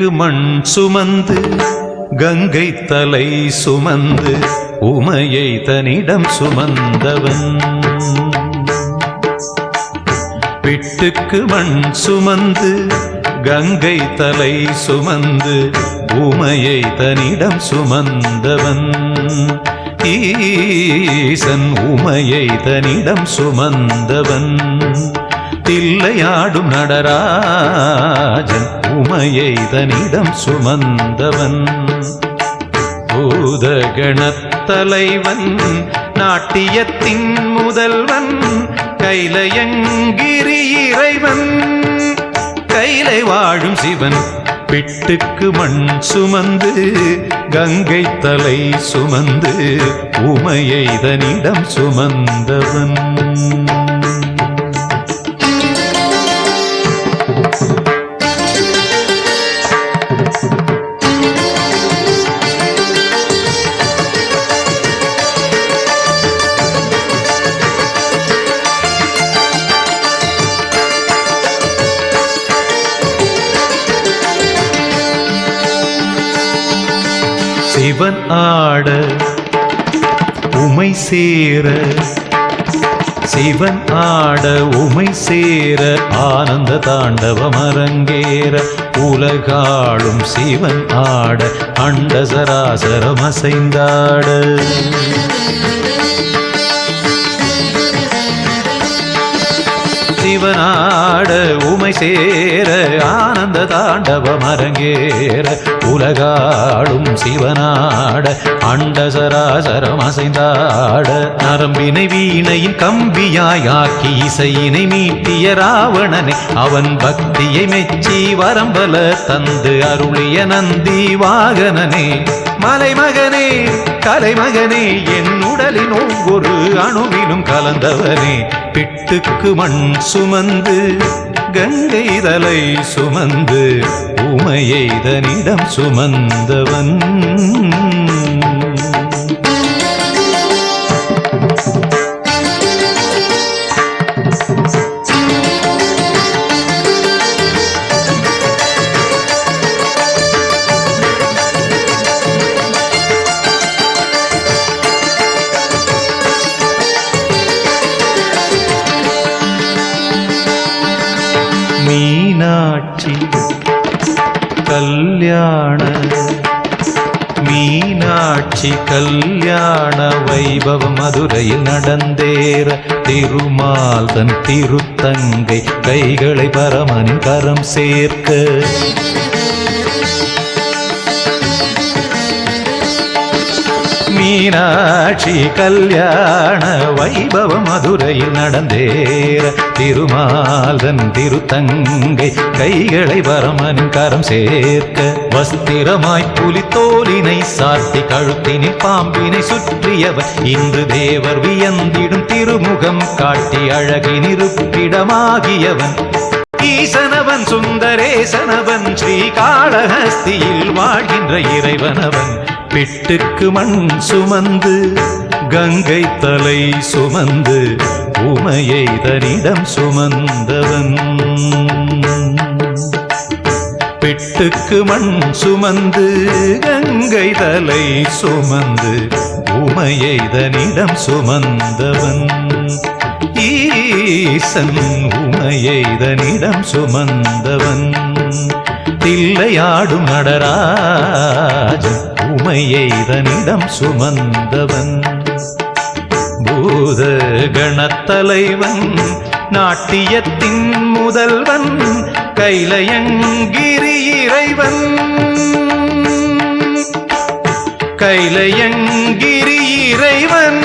பிட்டுக்கு மண் சுமந்து கங்கை தலை சுமந்து உமையை தன்னிடம் சுமந்தவன். பிட்டுக்கு மண் சுமந்து கங்கை தலை சுமந்து உமையை தன்னிடம் சுமந்தவன். ஈசன் உமையை தன்னிடம் சுமந்தவன். தில்லையாடும் நடராஜன் உமையை தன்னிடம் சுமந்தவன். பூதகணத்தலைவன் நாட்டியத்தின் முதல்வன் கைலயங்கிரி இறைவன் கைலை வாழும் சிவன். பிட்டுக்கு மண் சுமந்து கங்கை தலை சுமந்து உமையை தன்னிடம் சுமந்தவன். சிவன் ஆட உமை சேர சிவன் ஆட உமை சேர ஆனந்த தாண்டவம் அரங்கேற உலகாளும் சிவன் ஆட அண்ட சராசரம் அசைந்தாட. சிவனாட உமை சேர ஆனந்த தாண்டவம் அரங்கேற உலகாளும் சிவனாட அண்ட சராசரம் அசைந்தாட. நரம்பினை வீணையின் கம்பியாயாக்கி இசையினை மீட்டிய ராவணனை அவன் பக்தியை மெச்சி வரம்பல தந்து அருளிய நந்தி வாகனனே. மலைமகனே கலைமகனே என் உடலின் ஒவ்வொரு அணுவிலும் கலந்தவனே. பிட்டுக்கு மண் சுமந்து கங்கை தலை சுமந்து உமையை தன்னிடம் சுமந்தவன். மீனாட்சி கல்யாண மீனாட்சி கல்யாண வைபவ மதுரையில் நடந்தேற திருமால் தன் திருத்தங்கை கைகளை பரமனின் கரம் சேர்க்க. மீனாட்சி கல்யாண வைபவ மதுரையில் நடந்தேற திருமாலன் திருத்தங்கை கைகளை பரமனின் கரம் சேர்க்க. வஸ்திரமாய் புலித்தோலினை சாத்தி கழுத்தினில் பாம்பினை சுற்றியவர் இன்று தேவர் வியந்திடும் திருமுகம் காட்டி அழகின் இருப்பிடமாகியவன். ஈசனவன் சுந்தரேசனவன் ஸ்ரீகாளஹஸ்தியில் வாழ்கின்ற இறைவனவன். பிட்டுக்கு மண் சுமந்து கங்கை தலை சுமந்து உமையை தன்னிடம் சுமந்தவன். பிட்டுக்கு மண் சுமந்து கங்கை தலை சுமந்து உமையை தன்னிடம் சுமந்தவன். ஈசன் உமையை தன்னிடம் சுமந்தவன். தில்லையாடும் நடராஜன் உமையை தன்னிடம் சுமந்தவன். பூத கணத்தலைவன் நாட்டியத்தின் முதல்வன் கைலயங்கிரி இறைவன் கைலயங்கிரி இறைவன்.